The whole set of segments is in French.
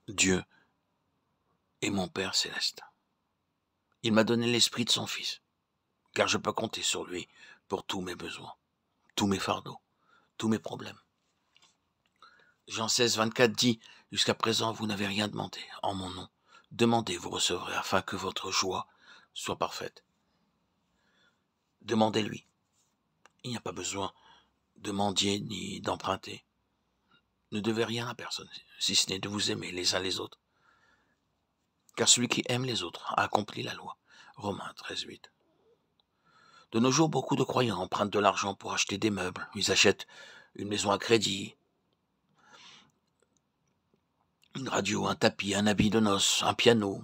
Dieu est mon Père céleste. Il m'a donné l'esprit de son Fils, car je peux compter sur lui pour tous mes besoins, tous mes fardeaux, tous mes problèmes. Jean 16, 24 dit, « Jusqu'à présent, vous n'avez rien demandé en mon nom. Demandez, vous recevrez, afin que votre joie soit parfaite. » Demandez-lui. Il n'y a pas besoin de mendier ni d'emprunter. Ne devez rien à personne, si ce n'est de vous aimer les uns les autres. Car celui qui aime les autres a accompli la loi. Romains 13, 8. De nos jours, beaucoup de croyants empruntent de l'argent pour acheter des meubles. Ils achètent une maison à crédit, une radio, un tapis, un habit de noces, un piano,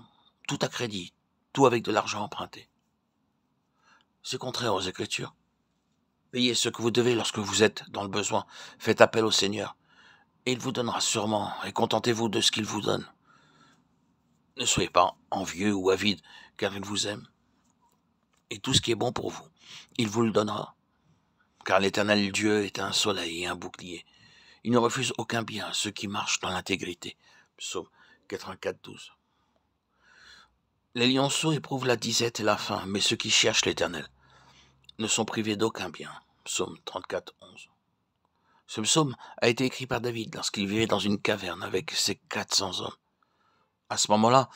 tout à crédit, tout avec de l'argent emprunté. C'est contraire aux Écritures. Payez ce que vous devez lorsque vous êtes dans le besoin. Faites appel au Seigneur, et il vous donnera sûrement, et contentez-vous de ce qu'il vous donne. Ne soyez pas envieux ou avide, car il vous aime. Et tout ce qui est bon pour vous, il vous le donnera. Car l'Éternel Dieu est un soleil et un bouclier. Il ne refuse aucun bien à ceux qui marchent dans l'intégrité. Psaume 84, 12. Les lionceaux éprouvent la disette et la faim, mais ceux qui cherchent l'Éternel ne sont privés d'aucun bien. Psaume 34, 11. Ce psaume a été écrit par David lorsqu'il vivait dans une caverne avec ses 400 hommes. À ce moment-là,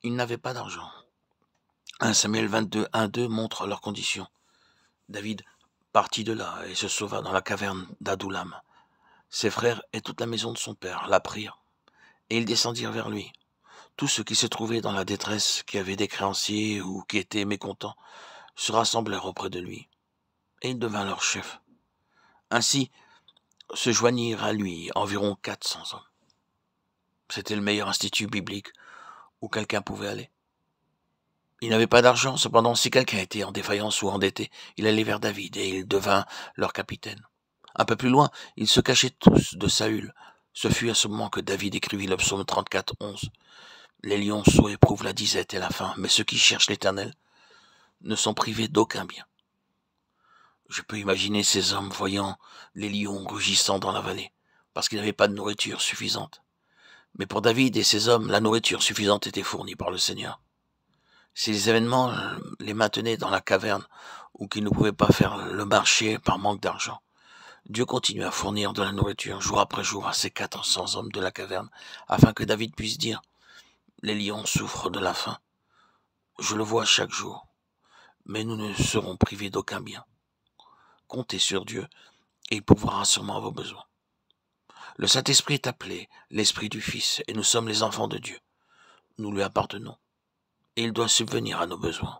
ils n'avaient pas d'argent. 1 Samuel 22, 1, 2 montre leurs conditions. David partit de là et se sauva dans la caverne d'Adoulam. Ses frères et toute la maison de son père l'apprirent, et ils descendirent vers lui. Tous ceux qui se trouvaient dans la détresse, qui avaient des créanciers ou qui étaient mécontents, se rassemblèrent auprès de lui, et il devint leur chef. Ainsi se joignirent à lui environ 400 hommes. C'était le meilleur institut biblique où quelqu'un pouvait aller. Il n'avait pas d'argent, cependant, si quelqu'un était en défaillance ou endetté, il allait vers David et il devint leur capitaine. Un peu plus loin, ils se cachaient tous de Saül. Ce fut à ce moment que David écrivit le psaume 34, 11. Les lionceaux éprouvent la disette et la faim, mais ceux qui cherchent l'Éternel ne sont privés d'aucun bien. Je peux imaginer ces hommes voyant les lions rugissant dans la vallée, parce qu'ils n'avaient pas de nourriture suffisante. Mais pour David et ses hommes, la nourriture suffisante était fournie par le Seigneur. Ces événements les maintenaient dans la caverne, ou qu'ils ne pouvaient pas faire le marché par manque d'argent. Dieu continue à fournir de la nourriture jour après jour à ces 400 hommes de la caverne, afin que David puisse dire « Les lions souffrent de la faim. Je le vois chaque jour, mais nous ne serons privés d'aucun bien. Comptez sur Dieu, et il pourvoira sûrement à vos besoins. » Le Saint-Esprit est appelé l'Esprit du Fils, et nous sommes les enfants de Dieu. Nous lui appartenons, et il doit subvenir à nos besoins.